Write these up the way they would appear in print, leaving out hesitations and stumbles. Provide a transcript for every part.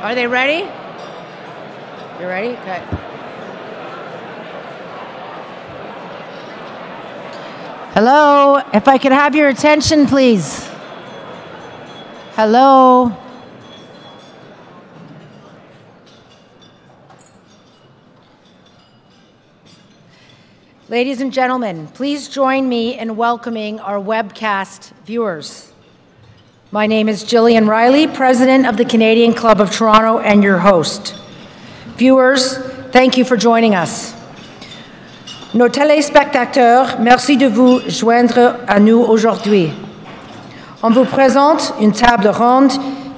Are they ready? You ready? Okay. Hello, if I could have your attention, please. Hello. Ladies and gentlemen, please join me in welcoming our webcast viewers. My name is Gillian Riley, President of the Canadian Club of Toronto and your host. Viewers, thank you for joining us. Nos téléspectateurs, merci de vous joindre à nous aujourd'hui. On vous présente une table ronde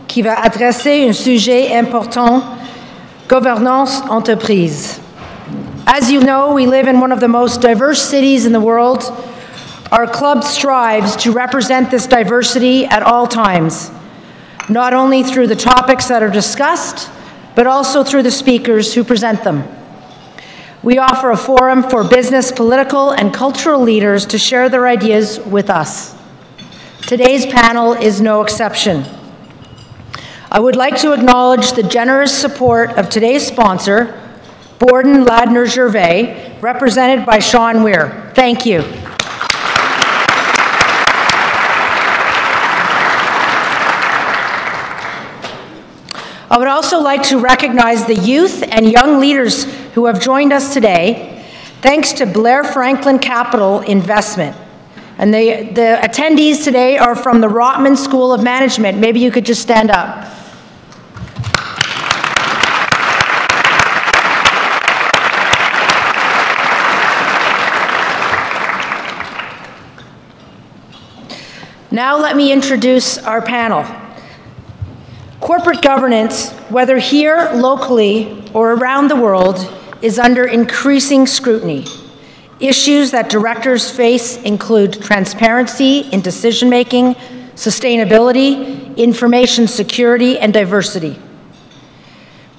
qui va adresser un sujet important, gouvernance entreprise. As you know, we live in one of the most diverse cities in the world. Our club strives to represent this diversity at all times, not only through the topics that are discussed, but also through the speakers who present them. We offer a forum for business, political, and cultural leaders to share their ideas with us. Today's panel is no exception. I would like to acknowledge the generous support of today's sponsor, Borden Ladner Gervais, represented by Sean Weir. Thank you. I would also like to recognize the youth and young leaders who have joined us today, thanks to Blair Franklin Capital Investment. And the attendees today are from the Rotman School of Management. Maybe you could just stand up. Now let me introduce our panel. Corporate governance, whether here locally or around the world, is under increasing scrutiny. Issues that directors face include transparency in decision-making, sustainability, information security, and diversity.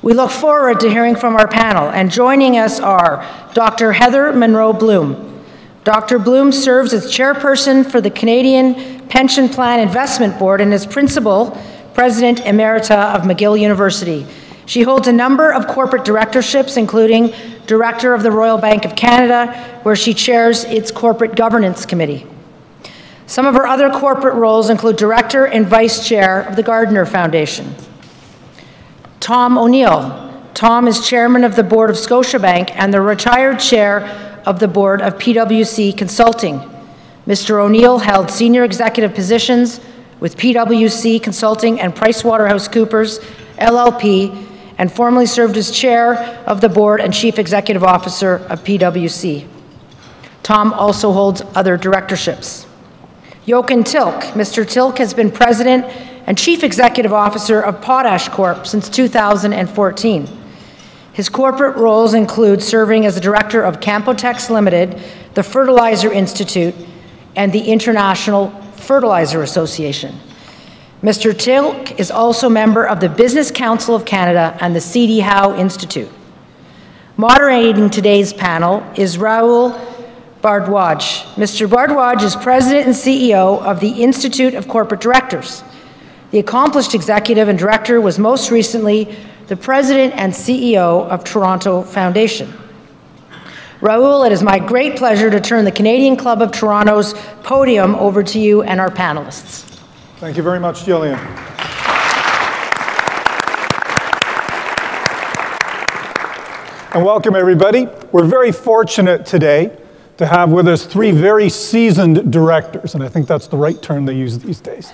We look forward to hearing from our panel, and joining us are Dr. Heather Munroe-Blum. Dr. Blum serves as chairperson for the Canadian Pension Plan Investment Board and is principal president emerita of McGill University. She holds a number of corporate directorships, including director of the Royal Bank of Canada, where she chairs its corporate governance committee. Some of her other corporate roles include director and vice chair of the Gardner Foundation. Tom O'Neill. Tom is chairman of the board of Scotiabank and the retired chair of the board of PwC Consulting. Mr. O'Neill held senior executive positions with PwC Consulting and PricewaterhouseCoopers LLP, and formerly served as chair of the board and chief executive officer of PwC. Tom also holds other directorships. Jochen Tilk. Mr. Tilk has been president and chief executive officer of Potash Corp since 2014. His corporate roles include serving as the director of Campotex Limited, the Fertilizer Institute, and the International Fertilizer Association. Mr. Tilk is also a member of the Business Council of Canada and the C.D. Howe Institute. Moderating today's panel is Rahul Bhardwaj. Mr. Bhardwaj is president and CEO of the Institute of Corporate Directors. The accomplished executive and director was most recently the president and CEO of Toronto Foundation. Rahul, it is my great pleasure to turn the Canadian Club of Toronto's podium over to you and our panelists. Thank you very much, Gillian. And welcome, everybody. We're very fortunate today to have with us three very seasoned directors, and I think that's the right term they use these days.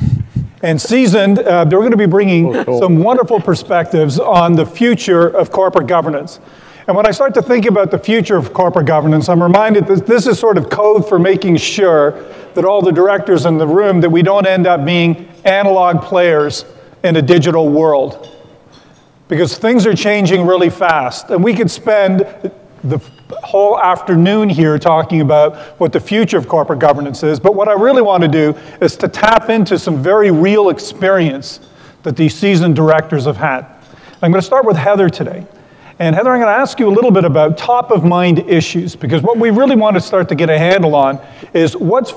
And seasoned, they're going to be bringing some wonderful perspectives on the future of corporate governance. And when I start to think about the future of corporate governance, I'm reminded that this is sort of code for making sure that all the directors in the room, that we don't end up being analog players in a digital world. Because things are changing really fast. And we could spend the whole afternoon here talking about what the future of corporate governance is, but what I really want to do is to tap into some very real experience that these seasoned directors have had. I'm going to start with Heather today. And Heather, I'm going to ask you a little bit about top-of-mind issues, because what we really want to start to get a handle on is what's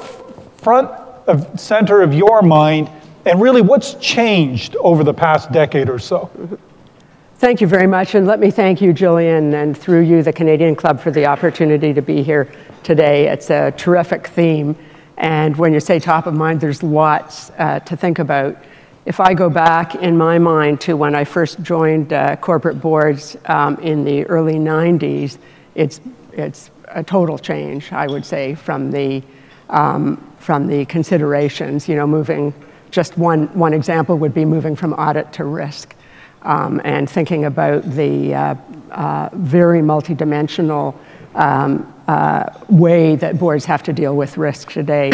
front of center of your mind, and really what's changed over the past decade or so. Thank you very much, and let me thank you, Jillian, and through you, the Canadian Club, for the opportunity to be here today. It's a terrific theme, and when you say top of mind, there's lots to think about. If I go back in my mind to when I first joined corporate boards in the early 90s, it's a total change, I would say, from the considerations. You know, moving, just one example would be moving from audit to risk. And thinking about the very multidimensional way that boards have to deal with risk today.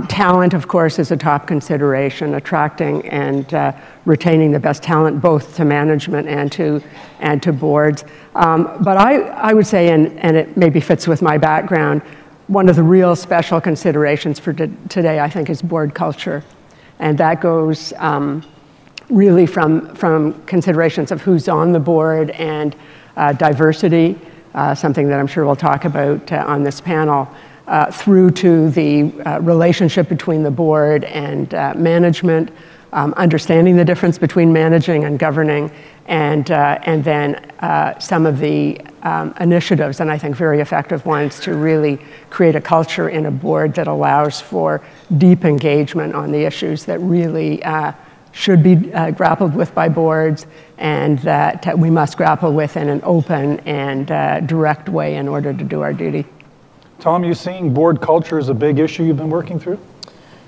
Talent, of course, is a top consideration, attracting and retaining the best talent, both to management and to boards. But I would say, and it maybe fits with my background, one of the real special considerations for today, I think, is board culture. And that goes really from considerations of who's on the board and diversity, something that I'm sure we'll talk about on this panel, through to the relationship between the board and management, understanding the difference between managing and governing, and then some of the initiatives, and I think very effective ones, to really create a culture in a board that allows for deep engagement on the issues that really should be grappled with by boards, and that we must grapple with in an open and direct way in order to do our duty. Tom, you seeing board culture as a big issue you've been working through?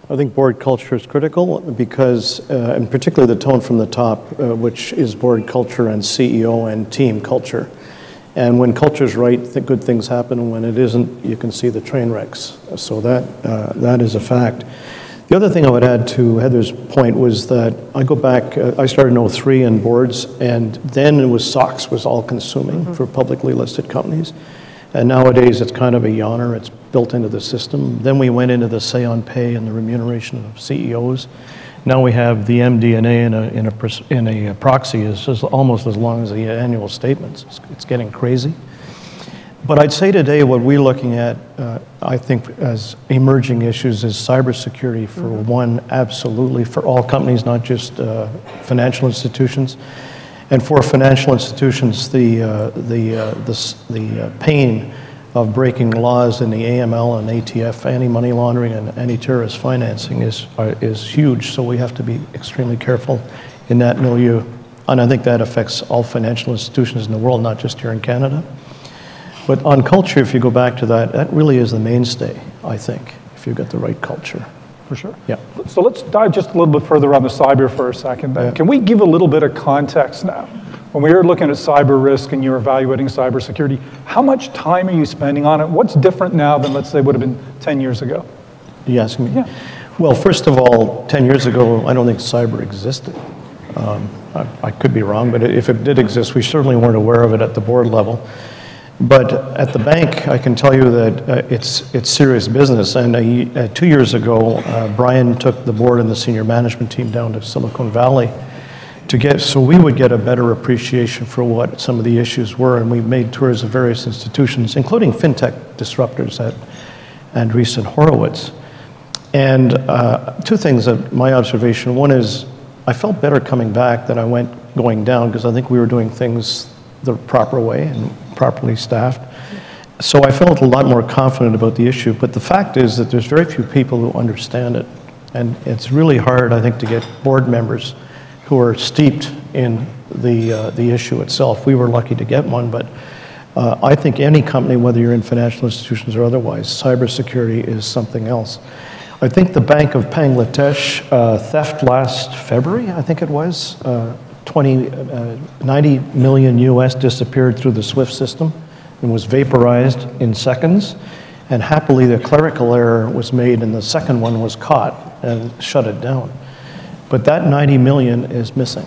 I think board culture is critical because, and particularly the tone from the top, which is board culture and CEO and team culture. And when culture's right, good things happen, and when it isn't, you can see the train wrecks. So that is a fact. The other thing I would add to Heather's point was that I go back, I started in 2003 in boards, and then it was SOX was all consuming for publicly listed companies. And nowadays it's kind of a yawner, it's built into the system. Then we went into the say on pay and the remuneration of CEOs. Now we have the MD&A in a proxy is almost as long as the annual statements. It's getting crazy. But I'd say today what we're looking at, I think, as emerging issues is cybersecurity for one, absolutely, for all companies, not just financial institutions. And for financial institutions, the pain of breaking laws in the AML and ATF, anti-money laundering and anti-terrorist financing is huge. So we have to be extremely careful in that milieu. And I think that affects all financial institutions in the world, not just here in Canada. But on culture, if you go back to that, that really is the mainstay, I think, if you've got the right culture. For sure. Yeah. So let's dive just a little bit further on the cyber for a second then. Yeah. Can we give a little bit of context now? When we were looking at cyber risk and you're evaluating cybersecurity, how much time are you spending on it? What's different now than, let's say, would have been 10 years ago? Are you asking me? Yeah. Well, first of all, 10 years ago, I don't think cyber existed. I could be wrong, but if it did exist, we certainly weren't aware of it at the board level. But at the bank, I can tell you that it's serious business. And 2 years ago, Brian took the board and the senior management team down to Silicon Valley so we would get a better appreciation for what some of the issues were. And we made tours of various institutions, including fintech disruptors at Andreessen Horowitz. And two things of my observation. One is I felt better coming back than I went going down, because I think we were doing things the proper way and properly staffed. So I felt a lot more confident about the issue. But the fact is that there's very few people who understand it. And it's really hard, I think, to get board members who are steeped in the issue itself. We were lucky to get one, but I think any company, whether you're in financial institutions or otherwise, cybersecurity is something else. I think the Bank of Bangladesh theft last February, I think it was, 90 million US disappeared through the SWIFT system and was vaporized in seconds. And happily, the clerical error was made and the second one was caught and shut it down. But that 90 million is missing.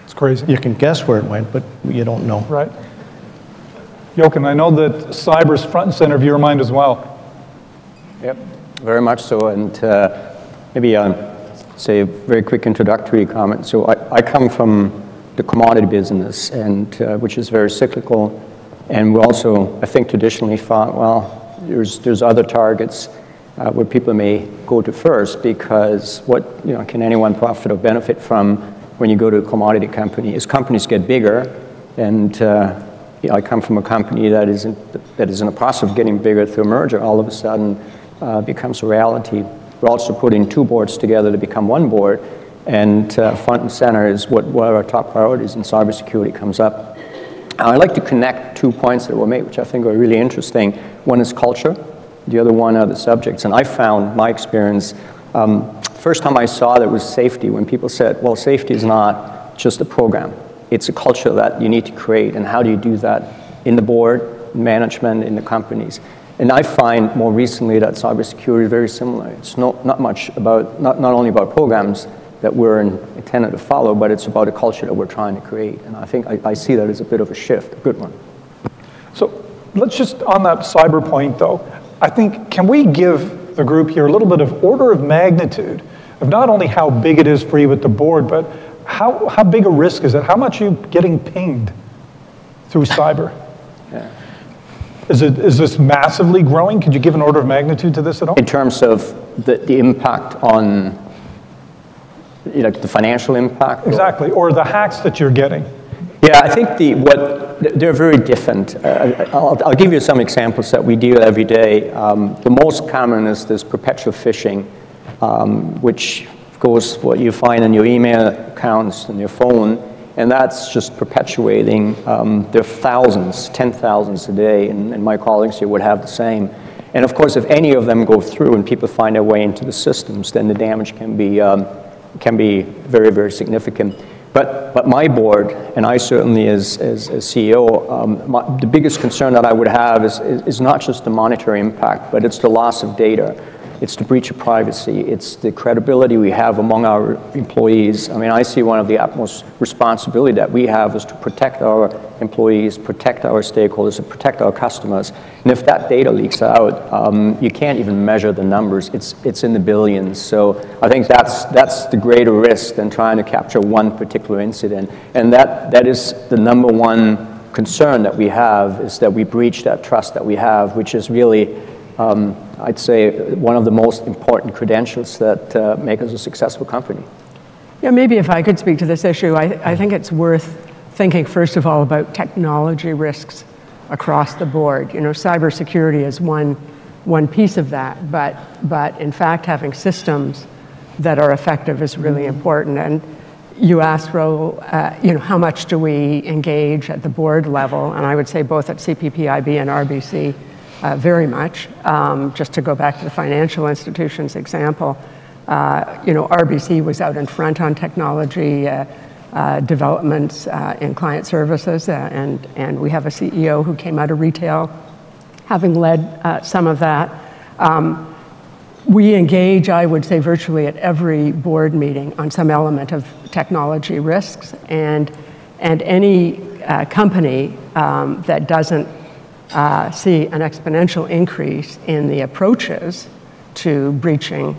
It's crazy. You can guess where it went, but you don't know. Right. Jochen, I know that cyber's front and center of your mind as well. Yep, very much so. And maybe say a very quick introductory comment. So I come from the commodity business, and which is very cyclical. And we also, I think, traditionally thought, well, there's other targets where people may go to first, because what can anyone profit or benefit from when you go to a commodity company. As companies get bigger, and I come from a company that is in the process of getting bigger through a merger, all of a sudden becomes a reality. We're also putting two boards together to become one board, and front and center is what our top priorities in cybersecurity comes up. I'd like to connect 2 points that were made, which I think are really interesting. One is culture, the other one are the subjects. And I found, my experience, first time I saw that was safety, when people said, well, safety is not just a program. It's a culture that you need to create, and how do you do that in the board, management, in the companies? And I find more recently that cybersecurity is very similar. It's not much about, not only about programs that we're intended to follow, but it's about a culture that we're trying to create. And I think I see that as a bit of a shift, a good one. So let's just, on that cyber point though, I think, can we give the group here a little bit of order of magnitude of not only how big it is for you at the board, but how big a risk is it? How much are you getting pinged through cyber? Yeah. Is this massively growing? Could you give an order of magnitude to this at all? In terms of the impact on, the financial impact? Exactly, or the hacks that you're getting. Yeah, I think they're very different. I'll give you some examples that we deal every day. The most common is this perpetual phishing, which goes what you find in your email accounts and your phone, and that's just perpetuating. There are thousands, 10,000s a day, and my colleagues here would have the same. And of course, if any of them go through and people find their way into the systems, then the damage can be very, very significant. But my board, and I certainly as CEO, the biggest concern that I would have is not just the monetary impact, but it's the loss of data. It's the breach of privacy. It's the credibility we have among our employees. I mean, I see one of the utmost responsibility that we have is to protect our employees, protect our stakeholders, and protect our customers. And if that data leaks out, you can't even measure the numbers. It's in the billions. So I think that's the greater risk than trying to capture one particular incident. And that is the number one concern that we have, is that we breach that trust that we have, which is really, I'd say, one of the most important credentials that make us a successful company. Yeah, maybe if I could speak to this issue, I think it's worth thinking, first of all, about technology risks across the board. Cybersecurity is one piece of that, but in fact, having systems that are effective is really important. And you asked, Rahul, how much do we engage at the board level? And I would say both at CPPIB and RBC, very much. Just to go back to the financial institutions example, RBC was out in front on technology developments in client services, and we have a CEO who came out of retail, having led some of that. We engage, I would say, virtually at every board meeting on some element of technology risks, and any company that doesn't see an exponential increase in the approaches to breaching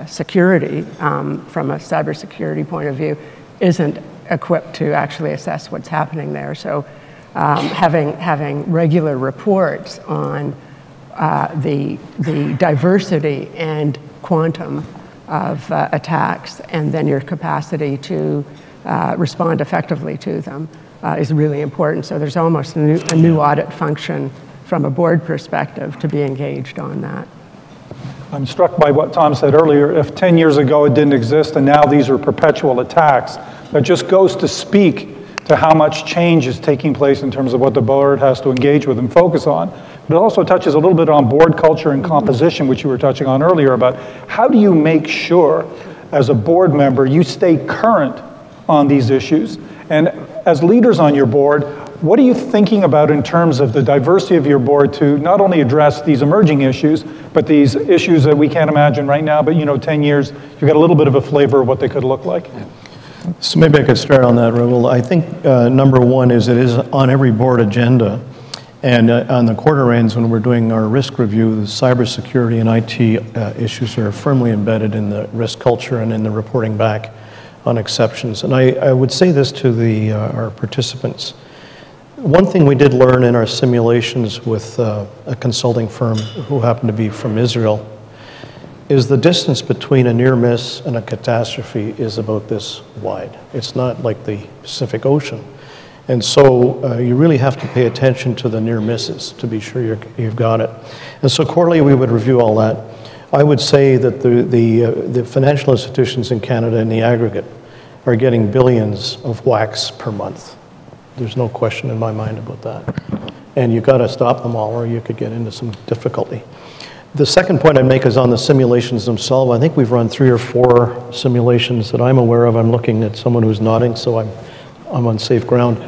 security from a cybersecurity point of view isn't equipped to actually assess what's happening there. So having regular reports on the diversity and quantum of attacks, and then your capacity to respond effectively to them is really important. So there's almost a new audit function from a board perspective to be engaged on that. I'm struck by what Tom said earlier. If 10 years ago it didn't exist and now these are perpetual attacks, that just goes to speak to how much change is taking place in terms of what the board has to engage with and focus on. But it also touches a little bit on board culture and composition, which you were touching on earlier, about how do you make sure as a board member you stay current on these issues. And as leaders on your board, what are you thinking about in terms of the diversity of your board to not only address these emerging issues, but these issues that we can't imagine right now, but 10 years, you've got a little bit of a flavor of what they could look like? So maybe I could start on that, Rahul. I think number one is it is on every board agenda. And on the quarter ends, when we're doing our risk review, the cybersecurity and IT issues are firmly embedded in the risk culture and in the reporting back on exceptions. And I would say this to our participants. One thing we did learn in our simulations with a consulting firm who happened to be from Israel is the distance between a near miss and a catastrophe is about this wide. It's not like the Pacific Ocean. And so you really have to pay attention to the near misses to be sure you've got it. And so quarterly we would review all that. I would say that the financial institutions in Canada in the aggregate are getting billions of whacks per month. There's no question in my mind about that. And you've got to stop them all or you could get into some difficulty. The second point I'd make is on the simulations themselves. I think we've run 3 or 4 simulations that I'm aware of. I'm looking at someone who's nodding, so I'm on safe ground.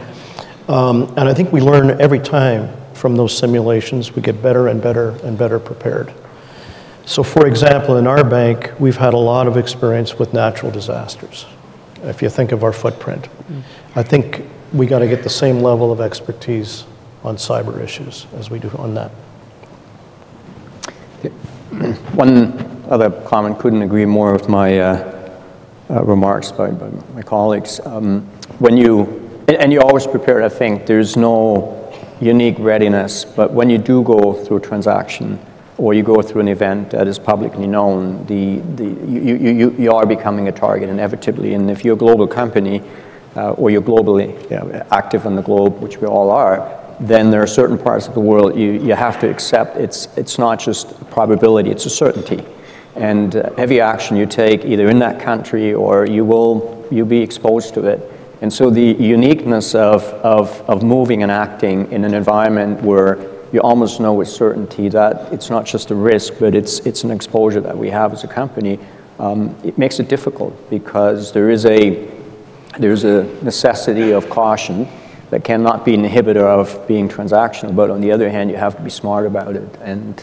And I think we learn every time from those simulations. We get better and better and better prepared. So for example, in our bank, we've had a lot of experience with natural disasters. If you think of our footprint, I think we got to get the same level of expertise on cyber issues as we do on that. One other comment, couldn't agree more with my remarks by my colleagues. When you always prepare, I think, there's no unique readiness, but when you do go through a transaction or you go through an event that is publicly known, you are becoming a target inevitably. And if you're a global company or you're globally active on the globe, which we all are, then there are certain parts of the world you have to accept it's not just a probability, it's a certainty. And every action you take either in that country or you'll be exposed to it. And so the uniqueness of moving and acting in an environment where you almost know with certainty that it's not just a risk, but it's an exposure that we have as a company, it makes it difficult because there's a necessity of caution that cannot be an inhibitor of being transactional, but on the other hand, you have to be smart about it. And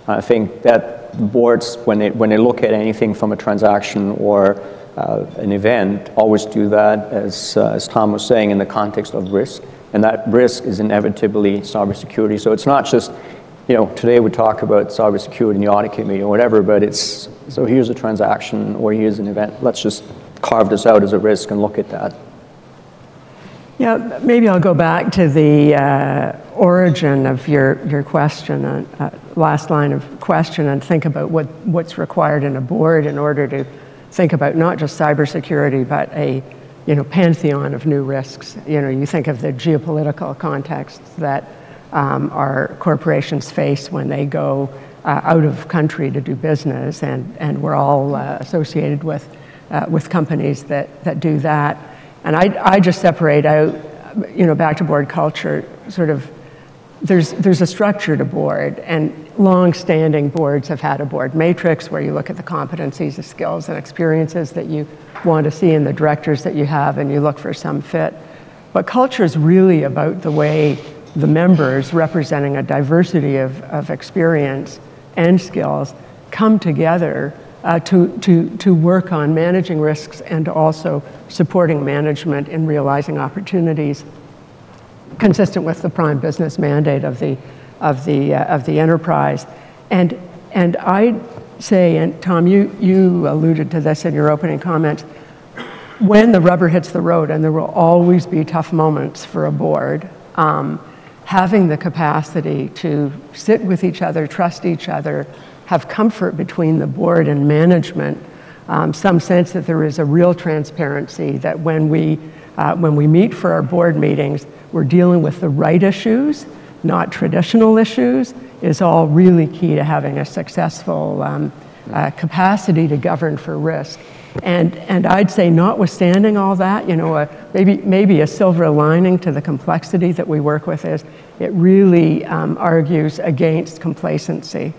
I think that boards, when they look at anything from a transaction or an event, always do that, as Tom was saying, in the context of risk. And that risk is inevitably cybersecurity. So it's not just, today we talk about cybersecurity in the audit committee or whatever, but so here's a transaction or here's an event. Let's just carve this out as a risk and look at that. Yeah, maybe I'll go back to the origin of your question, last line of question, and think about what's required in a board in order to think about not just cybersecurity, but a pantheon of new risks. You think of the geopolitical contexts that our corporations face when they go out of country to do business, and we're all associated with companies that do that. And I just separate out, back to board culture, sort of, there's a structure to board, and long-standing boards have had a board matrix where you look at the competencies, the skills and experiences that you want to see in the directors that you have, and you look for some fit. But culture is really about the way the members, representing a diversity of experience and skills, come together to work on managing risks and also supporting management in realizing opportunities consistent with the prime business mandate of the enterprise. And I say, and Tom, you alluded to this in your opening comments, when the rubber hits the road, and there will always be tough moments for a board, having the capacity to sit with each other, trust each other, have comfort between the board and management, some sense that there is a real transparency, that when we meet for our board meetings, we're dealing with the right issues, not traditional issues, is all really key to having a successful capacity to govern for risk. And I'd say, notwithstanding all that, maybe a silver lining to the complexity that we work with is it really argues against complacency.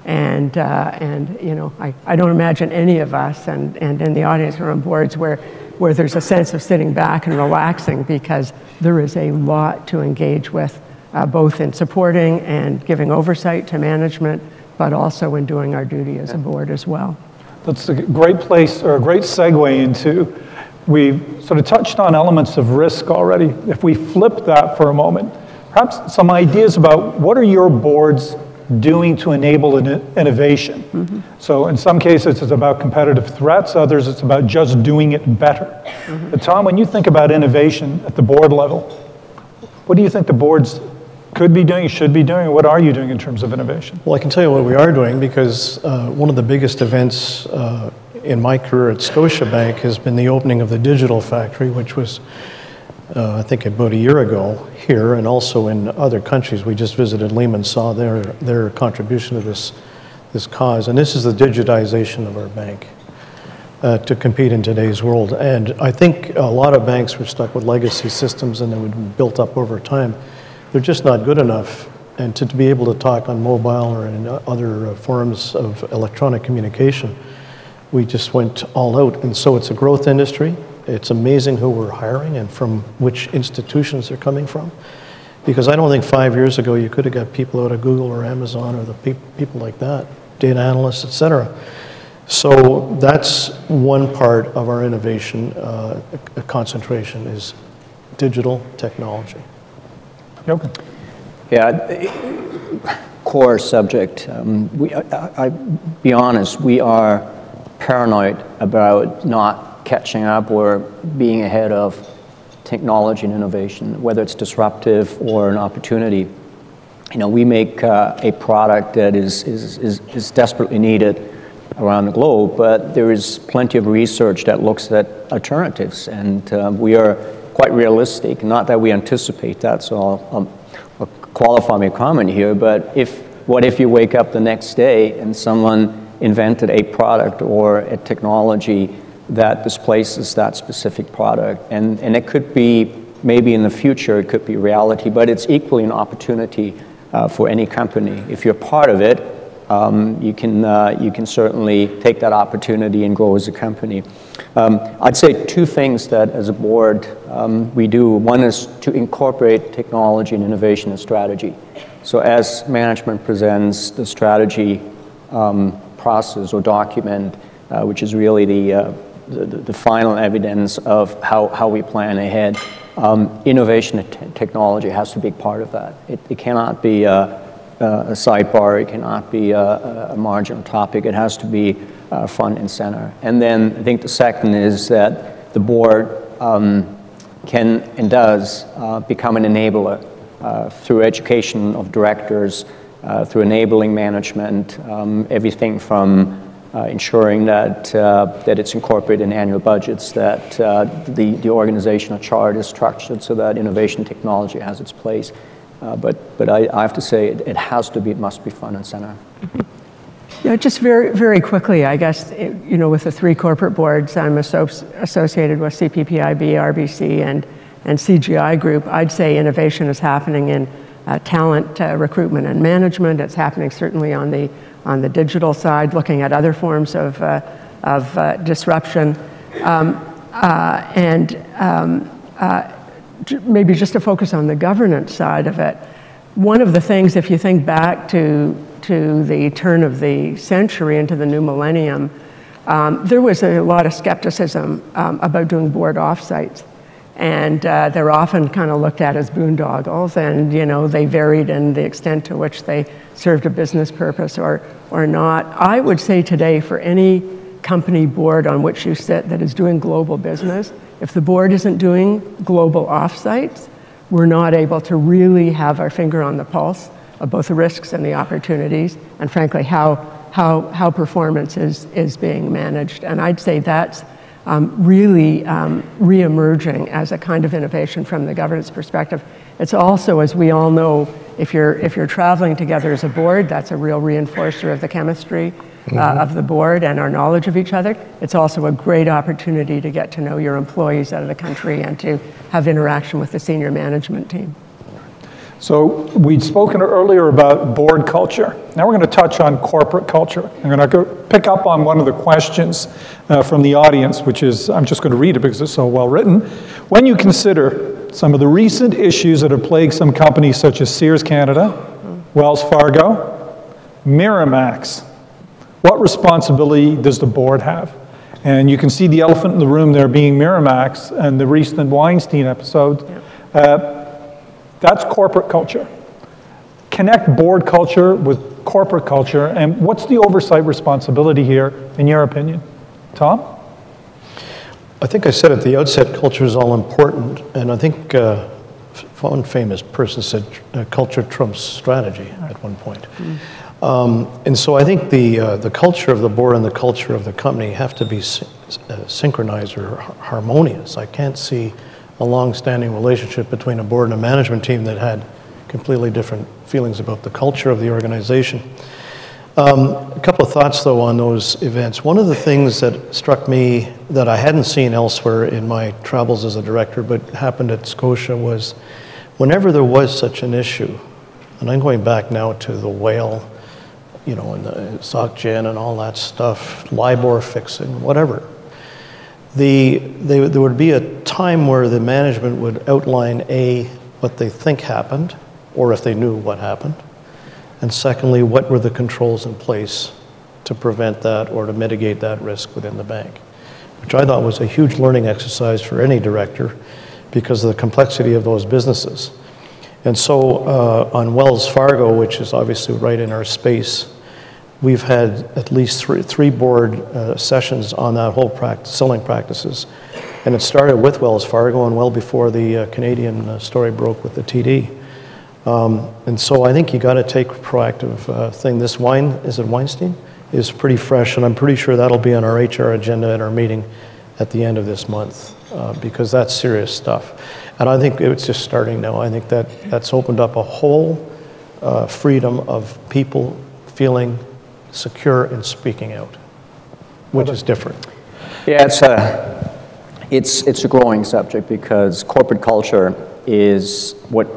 And I don't imagine any of us, and in the audience who are on boards, where there's a sense of sitting back and relaxing, because there is a lot to engage with, both in supporting and giving oversight to management, but also in doing our duty as a board as well. That's a great place, or a great segue into, we've sort of touched on elements of risk already. If we flip that for a moment, perhaps some ideas about what are your boards doing to enable innovation. Mm-hmm. So in some cases it's about competitive threats, others it's about just doing it better. Mm-hmm. But Tom, when you think about innovation at the board level, what do you think the board's could be doing, should be doing? What are you doing in terms of innovation? Well, I can tell you what we are doing, because one of the biggest events in my career at Scotiabank has been the opening of the digital factory, which was, I think, about a year ago here, and also in other countries. We just visited Lehman, saw their contribution to this cause. And this is the digitization of our bank to compete in today's world. And I think a lot of banks were stuck with legacy systems, and they would be built up over time. They're just not good enough. And to be able to talk on mobile or in other forms of electronic communication, we just went all out. And so it's a growth industry. It's amazing who we're hiring and from which institutions they're coming from. Because I don't think 5 years ago you could have got people out of Google or Amazon or the people like that, data analysts, et cetera. So that's one part of our innovation concentration is digital technology. Jochen. Yeah, core subject. I be honest, we are paranoid about not catching up or being ahead of technology and innovation, whether it's disruptive or an opportunity. You know, we make a product that is desperately needed around the globe, but there is plenty of research that looks at alternatives, and we are quite realistic. Not that we anticipate that, so I'll qualify my comment here, but what if you wake up the next day and someone invented a product or a technology that displaces that specific product? And it could be, maybe in the future, it could be reality, but it's equally an opportunity for any company. If you're part of it, you can certainly take that opportunity and grow as a company. I'd say two things that as a board we do. One is to incorporate technology and innovation and strategy. So as management presents the strategy process or document, which is really the final evidence of how we plan ahead, innovation and technology has to be a part of that. It cannot be a sidebar, it cannot be a marginal topic, it has to be front and center. And then I think the second is that the board can and does become an enabler through education of directors, through enabling management, everything from ensuring that it's incorporated in annual budgets, that the organizational chart is structured so that innovation technology has its place. But I have to say it must be front and center. Yeah, just very, very quickly, I guess, you know, with the three corporate boards, I'm associated with CPPIB, RBC, and CGI Group. I'd say innovation is happening in talent recruitment and management. It's happening certainly on the digital side, looking at other forms of disruption. Maybe just to focus on the governance side of it, one of the things, if you think back to the turn of the century into the new millennium, there was a lot of skepticism about doing board offsites. And they're often kind of looked at as boondoggles, and you know, they varied in the extent to which they served a business purpose or not. I would say today, for any company board on which you sit that is doing global business, if the board isn't doing global offsites, we're not able to really have our finger on the pulse of both the risks and the opportunities, and frankly, how performance is being managed. And I'd say that's really re-emerging as a kind of innovation from the governance perspective. It's also, as we all know, if you're traveling together as a board, that's a real reinforcer of the chemistry of the board and our knowledge of each other. It's also a great opportunity to get to know your employees out of the country and to have interaction with the senior management team. So we'd spoken earlier about board culture. Now we're going to touch on corporate culture. I'm going to pick up on one of the questions from the audience, which is, I'm just going to read it because it's so well written. When you consider some of the recent issues that have plagued some companies such as Sears Canada, Wells Fargo, Miramax, what responsibility does the board have? And you can see the elephant in the room there being Miramax and the recent Weinstein episode. That's corporate culture. Connect board culture with corporate culture, and what's the oversight responsibility here, in your opinion? Tom? I think I said at the outset, culture is all important, and I think one famous person said, culture trumps strategy at one point. And so I think the culture of the board and the culture of the company have to be synchronized or harmonious. I can't see a long-standing relationship between a board and a management team that had completely different feelings about the culture of the organization. A couple of thoughts, though, on those events. One of the things that struck me that I hadn't seen elsewhere in my travels as a director, but happened at Scotia, was whenever there was such an issue, and I'm going back now to the whale, you know, and the SocGen and all that stuff, LIBOR fixing, whatever, there would be a time where the management would outline, A, what they think happened, or if they knew what happened, and secondly, what were the controls in place to prevent that or to mitigate that risk within the bank, which I thought was a huge learning exercise for any director because of the complexity of those businesses. And so on Wells Fargo, which is obviously right in our space, we've had at least three board sessions on that whole selling practices. And it started with Wells Fargo and well before the Canadian story broke with the TD. And so I think you got to take a proactive thing. This wine, is it Weinstein? Is pretty fresh, and I'm pretty sure that'll be on our HR agenda at our meeting at the end of this month, because that's serious stuff. And I think it's just starting now. I think that's opened up a whole freedom of people feeling secure in speaking out, which is different. Yeah, it's a growing subject because corporate culture is what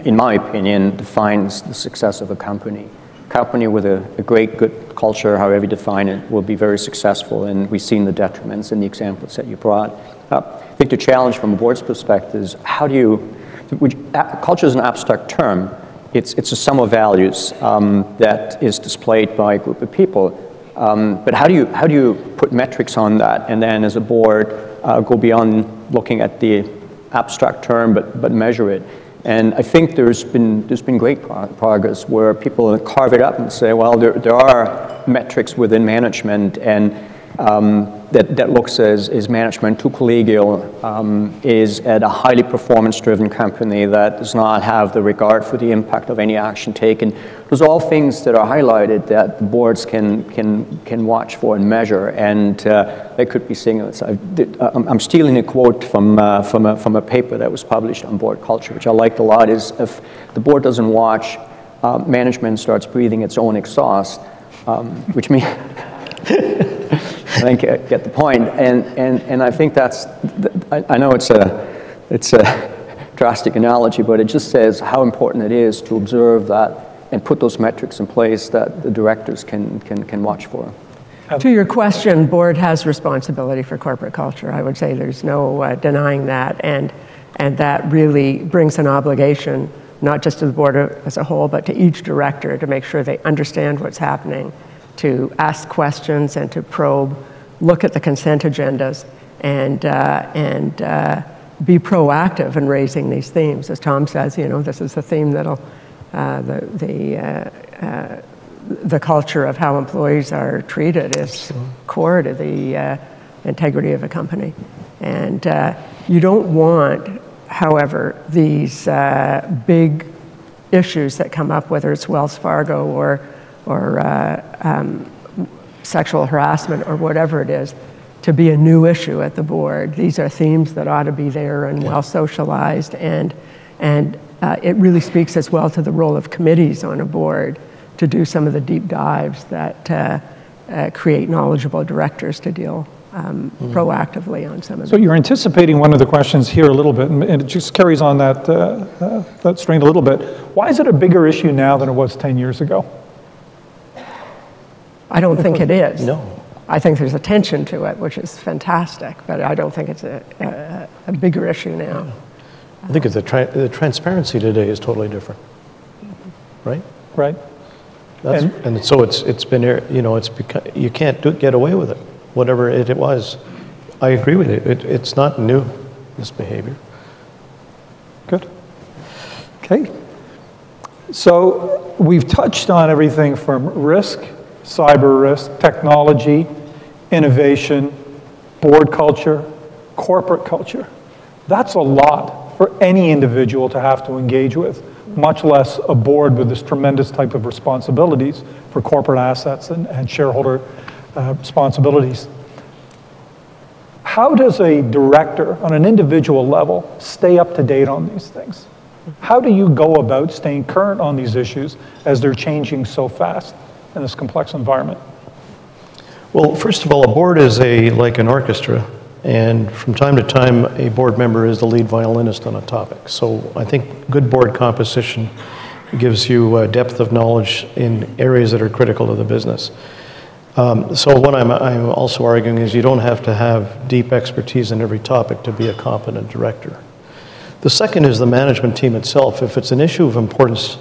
in my opinion, defines the success of a company. A company with a great, good culture, however you define it, will be very successful, and we've seen the detriments in the examples that you brought up. I think the challenge from a board's perspective is culture is an abstract term. It's a sum of values that is displayed by a group of people. But how do you put metrics on that, and then as a board go beyond looking at the abstract term, but measure it? And I think there's been great progress where people carve it up and say, well, there are metrics within management, and that looks as management too collegial, is at a highly performance-driven company that does not have the regard for the impact of any action taken. Those are all things that are highlighted that the boards can watch for and measure, and they could be signals. I'm stealing a quote from a paper that was published on board culture, which I liked a lot, is if the board doesn't watch, management starts breathing its own exhaust, which means I think I get the point, and I think I know it's a drastic analogy, but it just says how important it is to observe that and put those metrics in place that the directors can watch for. To your question, board has responsibility for corporate culture. I would say there's no denying that, and that really brings an obligation not just to the board as a whole, but to each director to make sure they understand what's happening, to ask questions and to probe, look at the consent agendas, and be proactive in raising these themes. As Tom says, this is a theme that'll the culture of how employees are treated is core to the integrity of a company, and you don't want, however, these big issues that come up, whether it's Wells Fargo or sexual harassment or whatever it is, to be a new issue at the board. These are themes that ought to be there and well socialized, and it really speaks as well to the role of committees on a board to do some of the deep dives that create knowledgeable directors to deal proactively on some of them. So you're anticipating one of the questions here a little bit, and it just carries on that strain a little bit. Why is it a bigger issue now than it was 10 years ago? I don't think it is. No. I think there's attention to it, which is fantastic, but I don't think it's a bigger issue now. I think the transparency today is totally different, right? Right. And so it's been, it's become, you can't get away with it, whatever it was. I agree with you. It's not new, this behavior. Good. Okay. So we've touched on everything from risk, cyber risk, technology, innovation, board culture, corporate culture. That's a lot for any individual to have to engage with, much less a board with this tremendous type of responsibilities for corporate assets and shareholder responsibilities. How does a director on an individual level stay up to date on these things? How do you go about staying current on these issues as they're changing so fast in this complex environment? Well, first of all, a board is like an orchestra, and from time to time, a board member is the lead violinist on a topic. So I think good board composition gives you a depth of knowledge in areas that are critical to the business. So what I'm also arguing is you don't have to have deep expertise in every topic to be a competent director. The second is the management team itself. If it's an issue of importance,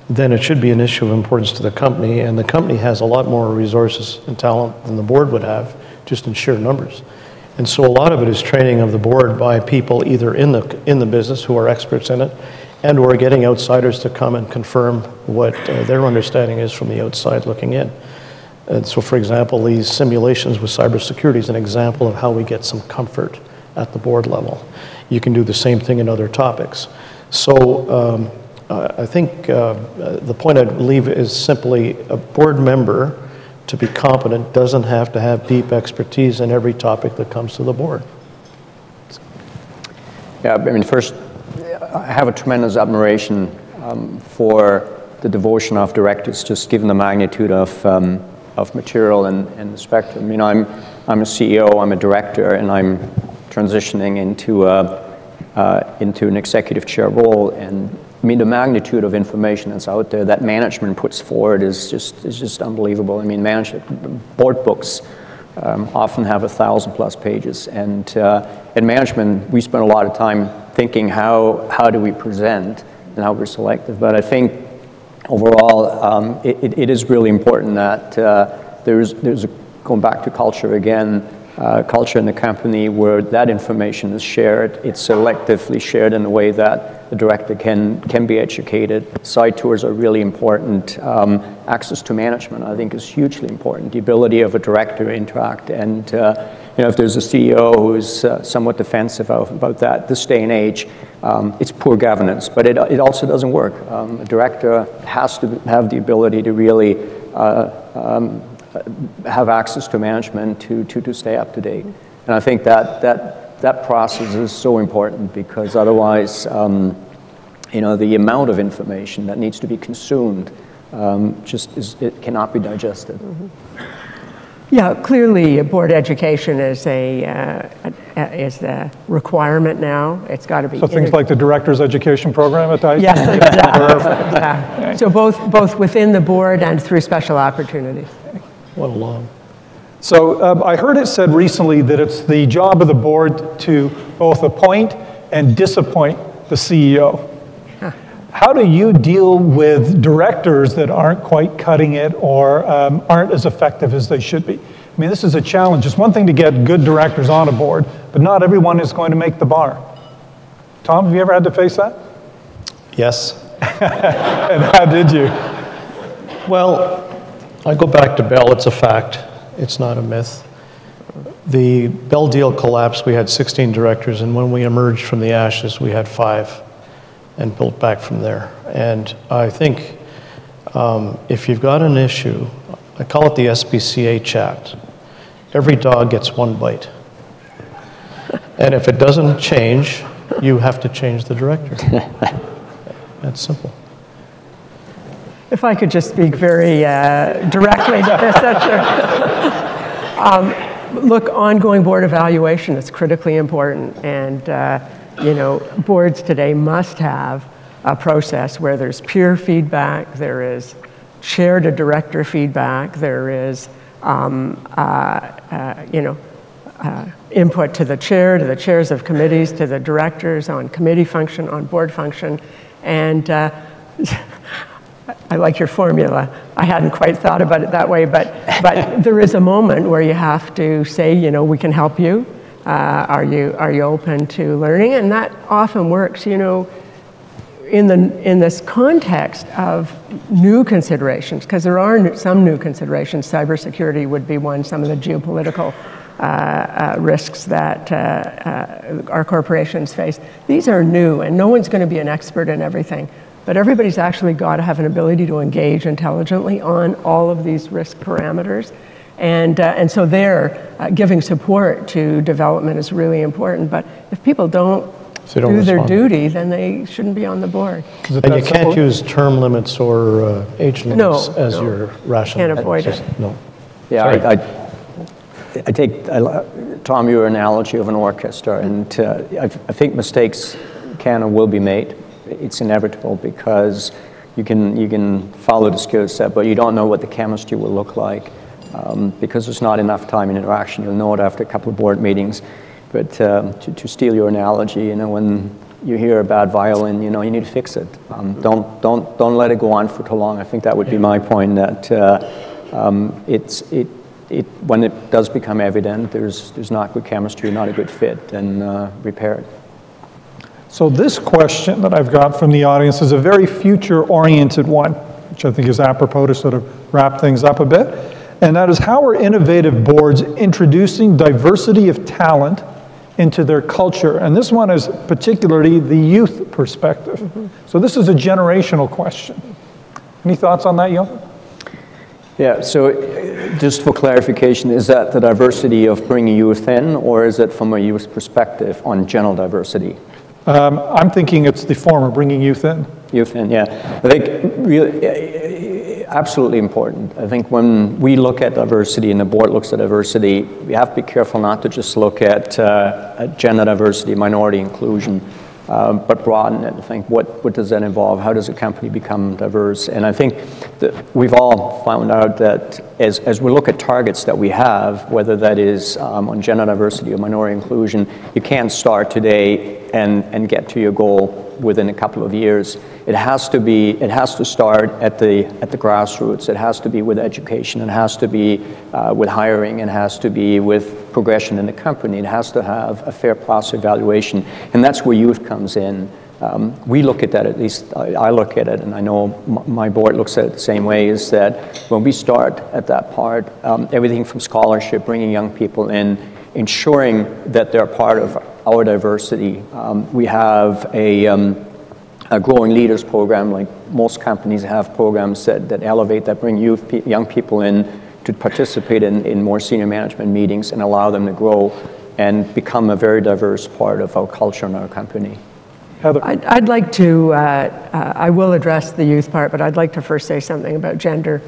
then it should be an issue of importance to the company, and the company has a lot more resources and talent than the board would have, just in sheer numbers. And so a lot of it is training of the board by people either in the business who are experts in it, and or getting outsiders to come and confirm what their understanding is from the outside looking in. And so, for example, these simulations with cybersecurity is an example of how we get some comfort at the board level. You can do the same thing in other topics. So I think the point I'd leave is simply a board member, to be competent, doesn't have to have deep expertise in every topic that comes to the board. Yeah, I mean, first, I have a tremendous admiration for the devotion of directors, just given the magnitude of material and the spectrum. You know, I'm a CEO, I'm a director, and I'm transitioning into an executive chair role. And I mean, the magnitude of information that's out there that management puts forward is just unbelievable. I mean, board books often have 1,000+ pages, and in management, we spend a lot of time thinking how do we present and how we're selective. But I think overall, it is really important that there's going back to culture again, culture in the company where that information is shared. It's selectively shared in a way that the director can be educated. Side tours are really important. Access to management, I think, is hugely important. The ability of a director to interact, and you know, if there's a CEO who's somewhat defensive about that, this day and age, it's poor governance. But it also doesn't work. A director has to have the ability to really have access to management to stay up to date. And I think that process is so important, because otherwise, you know, the amount of information that needs to be consumed it cannot be digested. Mm-hmm. Yeah, clearly, board education is a requirement now. It's got to be. So things like the director's education program at ICE? Yes, exactly. Yeah. So both within the board and through special opportunities. What a long. So I heard it said recently that it's the job of the board to both appoint and disappoint the CEO. Huh. How do you deal with directors that aren't quite cutting it or aren't as effective as they should be? I mean, this is a challenge. It's one thing to get good directors on a board, but not everyone is going to make the bar. Tom, have you ever had to face that? Yes. And how did you? Well, I go back to Bell. It's a fact. It's not a myth. The Bell deal collapsed. We had 16 directors, and when we emerged from the ashes, we had 5 and built back from there. And I think if you've got an issue, I call it the SPCA chat. Every dog gets one bite. And if it doesn't change, you have to change the director. That's simple. If I could just speak very directly to this, look, ongoing board evaluation is critically important, and you know, boards today must have a process where there's peer feedback, there is chair to director feedback, there is you know, input to the chair, to the chairs of committees, to the directors on committee function, on board function, and I like your formula. I hadn't quite thought about it that way, but there is a moment where you have to say, you know, we can help you. Are you open to learning? And that often works, you know, in this context of new considerations, because there are some new considerations. Cybersecurity would be one. Some of the geopolitical risks that our corporations face. These are new, and no one's going to be an expert in everything. But everybody's actually got to have an ability to engage intelligently on all of these risk parameters. And so giving support to development is really important. But if people don't do their duty, then they shouldn't be on the board. And you can't use term limits or age limits as your rationale. Can't avoid it. No. Yeah, I take, Tom, your analogy of an orchestra, and I think mistakes can and will be made. It's inevitable because you can follow the skill set, but you don't know what the chemistry will look like because there's not enough time in interaction. You'll know it after a couple of board meetings. But to steal your analogy, when you hear a bad violin, you need to fix it. Don't let it go on for too long. I think that would be my point. That when it does become evident, there's not good chemistry, not a good fit, then repair it. So this question that I've got from the audience is a very future-oriented one, which I think is apropos to sort of wrap things up a bit. And that is, how are innovative boards introducing diversity of talent into their culture? And this one is particularly the youth perspective. So this is a generational question. Any thoughts on that, Jochen? Yeah, so just for clarification, is that the diversity of bringing youth in, or is it from a youth perspective on general diversity? I'm thinking it's the former, bringing youth in. Youth in, yeah. I think really, absolutely important. I think when we look at diversity and the board looks at diversity, we have to be careful not to just look at gender diversity, minority inclusion, but broaden it. I think what does that involve? How does a company become diverse? And I think that we've all found out that as we look at targets that we have, whether that is on gender diversity or minority inclusion, you can't start today and get to your goal within a couple of years. It has to start at the grassroots. It has to be with education. It has to be with hiring. It has to be with progression in the company. It has to have a fair process evaluation, and that's where youth comes in. We look at that, at least I look at it, and I know my board looks at it the same way, is that when we start at that part, everything from scholarship, bringing young people in, ensuring that they're part of our diversity. We have a growing leaders program, like most companies have programs that elevate, that bring young people in to participate in more senior management meetings and allow them to grow and become a very diverse part of our culture and our company. Heather. I'd like to, I will address the youth part, but I'd like to first say something about gender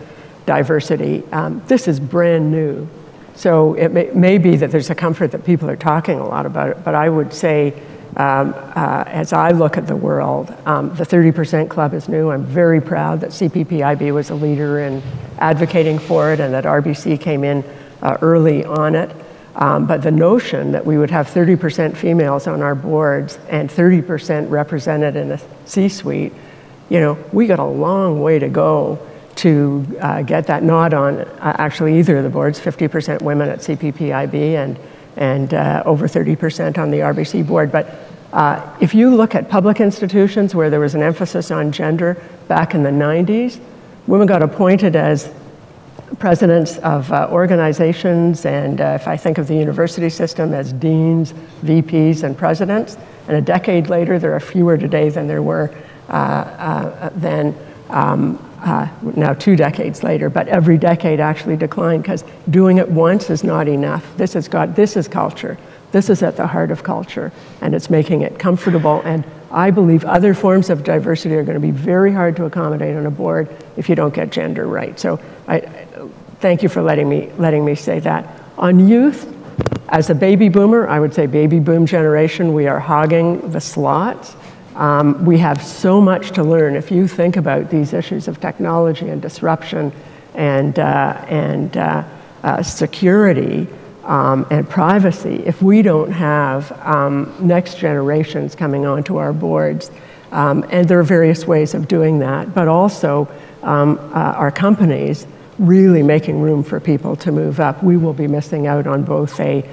diversity. This is brand new. So it may be that there's a comfort that people are talking a lot about it, but I would say, as I look at the world, the 30% Club is new. I'm very proud that CPPIB was a leader in advocating for it and that RBC came in early on it. But the notion that we would have 30% females on our boards and 30% represented in a C-suite, we got a long way to go to get that, not on actually either of the boards, 50% women at CPPIB and over 30% on the RBC board. But if you look at public institutions where there was an emphasis on gender back in the 90s, women got appointed as presidents of organizations, and if I think of the university system, as deans, VPs, and presidents. And a decade later, there are fewer today than there were now 2 decades later, but every decade actually declined because doing it once is not enough. This is culture. This is at the heart of culture, and it's making it comfortable. And I believe other forms of diversity are going to be very hard to accommodate on a board if you don't get gender right. So I thank you for letting me say that. On youth, as a baby boomer, I would say baby boom generation, we are hogging the slots. We have so much to learn. If you think about these issues of technology and disruption and security and privacy, if we don't have next generations coming onto our boards, and there are various ways of doing that, but also our companies really making room for people to move up, we will be missing out on both a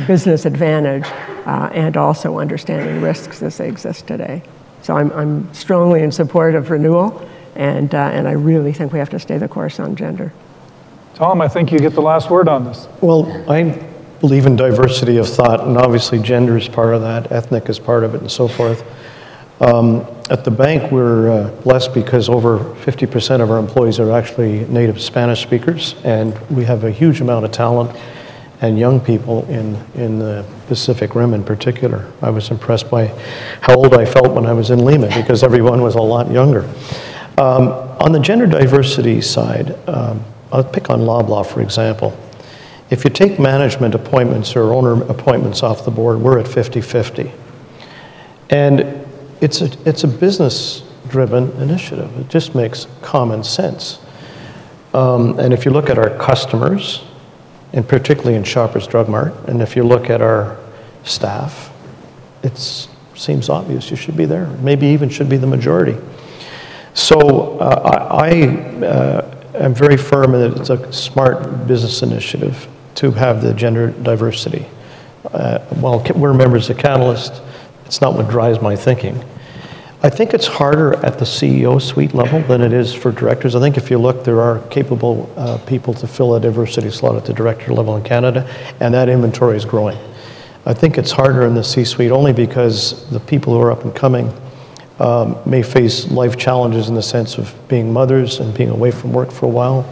business advantage and also understanding risks as they exist today. So I'm strongly in support of renewal, and I really think we have to stay the course on gender. Tom, I think you get the last word on this. Well, I believe in diversity of thought, and obviously gender is part of that, ethnic is part of it, and so forth. At the bank, we're blessed because over 50% of our employees are actually native Spanish speakers, and we have a huge amount of talent and young people in the Pacific Rim in particular. I was impressed by how old I felt when I was in Lima because everyone was a lot younger. On the gender diversity side, I'll pick on Loblaw, for example. If you take management appointments or owner appointments off the board, we're at 50-50. And it's a business-driven initiative. It just makes common sense. And if you look at our customers, and particularly in Shoppers Drug Mart, and if you look at our staff, it seems obvious you should be there. Maybe even should be the majority. So I am very firm that it's a smart business initiative to have the gender diversity. While we're members of Catalyst, it's not what drives my thinking. I think it's harder at the CEO suite level than it is for directors. I think if you look, there are capable people to fill a diversity slot at the director level in Canada, and that inventory is growing. I think it's harder in the C-suite only because the people who are up and coming may face life challenges in the sense of being mothers and being away from work for a while.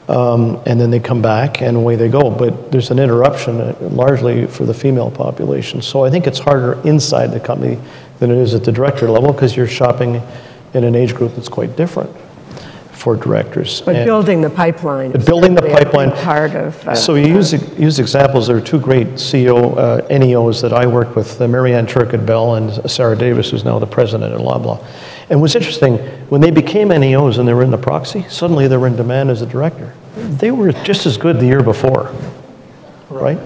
And then they come back and away they go. But there's an interruption largely for the female population. So I think it's harder inside the company than it is at the director level because you're shopping in an age group that's quite different for directors. But building the pipeline. Building the pipeline. Part of. So you use examples. There are two great CEO NEOs that I worked with, Marianne Turcotte-Bell and Sarah Davis, who's now the president at Loblaw. And what's interesting, when they became NEOs and they were in the proxy, suddenly they were in demand as a director. They were just as good the year before, right?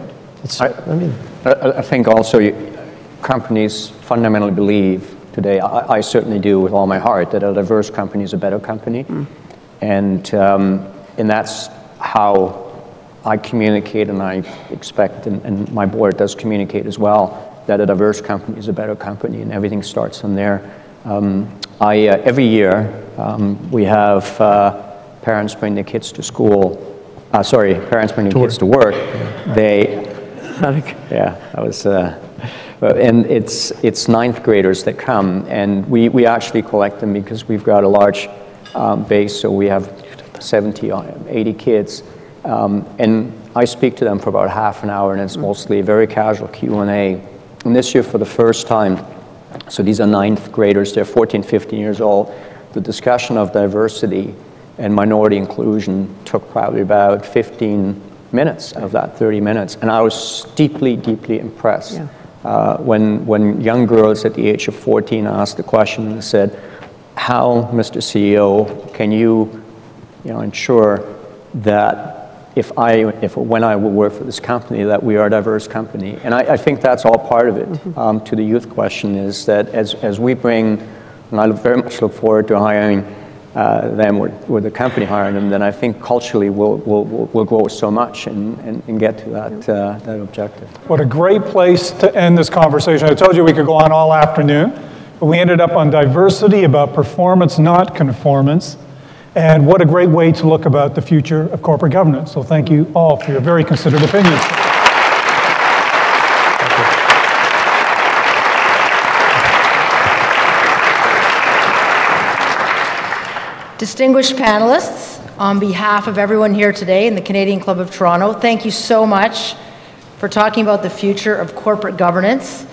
I think also companies fundamentally believe today, I certainly do with all my heart, that a diverse company is a better company. And that's how I communicate, and I expect, and my board does communicate as well, that a diverse company is a better company, and everything starts from there. Every year, we have parents bring their kids to school, parents bring their kids to work. And it's ninth graders that come, and we actually collect them because we've got a large base, so we have 70, 80 kids. And I speak to them for about half an hour, and it's mostly a very casual Q&A. And this year, for the first time, so these are ninth graders, they're 14, 15 years old, the discussion of diversity and minority inclusion took probably about 15 minutes of that 30 minutes. And I was deeply, deeply impressed. When young girls at the age of 14 asked the question and said, how, Mr. CEO, can you ensure that when I will work for this company, that we are a diverse company? And I think that's all part of it. To the youth question is that as we bring, and I very much look forward to hiring them or the company hiring them, then I think culturally we'll grow so much and get to that objective. What a great place to end this conversation. I told you we could go on all afternoon, but we ended up on diversity, about performance, not conformance. And what a great way to look about the future of corporate governance. So thank you all for your very considered opinions. Distinguished panelists, on behalf of everyone here today in the Canadian Club of Toronto, thank you so much for talking about the future of corporate governance.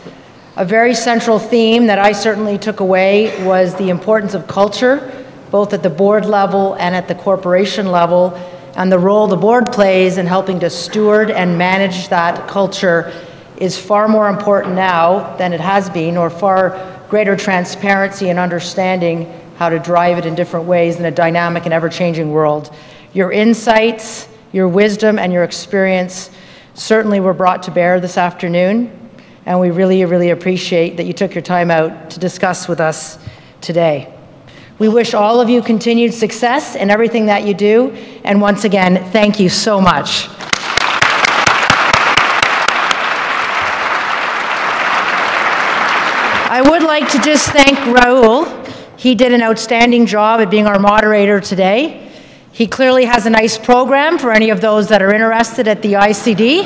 A very central theme that I certainly took away was the importance of culture, both at the board level and at the corporation level, and the role the board plays in helping to steward and manage that culture is far more important now than it has been, or far greater transparency and understanding how to drive it in different ways in a dynamic and ever-changing world. Your insights, your wisdom, and your experience certainly were brought to bear this afternoon, and we really, really appreciate that you took your time out to discuss with us today. We wish all of you continued success in everything that you do, and once again, thank you so much. I would like to just thank Rahul. He did an outstanding job at being our moderator today. He clearly has a nice program for any of those that are interested at the ICD.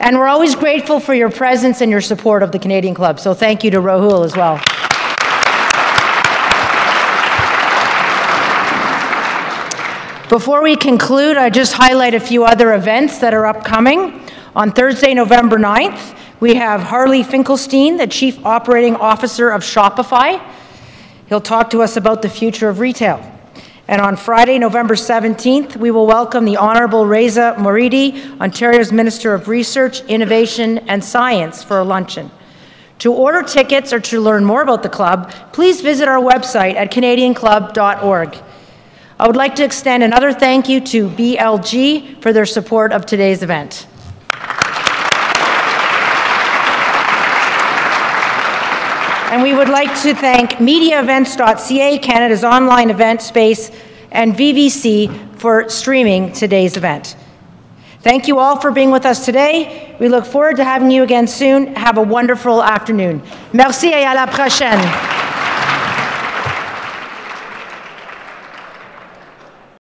And we're always grateful for your presence and your support of the Canadian Club. So thank you to Rahul as well. Before we conclude, I just highlight a few other events that are upcoming. On Thursday, November 9th, we have Harley Finkelstein, the Chief Operating Officer of Shopify. He'll talk to us about the future of retail. And on Friday, November 17th, we will welcome the Honorable Reza Moridi, Ontario's Minister of Research, Innovation and Science, for a luncheon. To order tickets or to learn more about the club, please visit our website at canadianclub.org. I would like to extend another thank you to BLG for their support of today's event. And we would like to thank MediaEvents.ca, Canada's online event space, and VVC for streaming today's event. Thank you all for being with us today. We look forward to having you again soon. Have a wonderful afternoon. Merci et à la prochaine.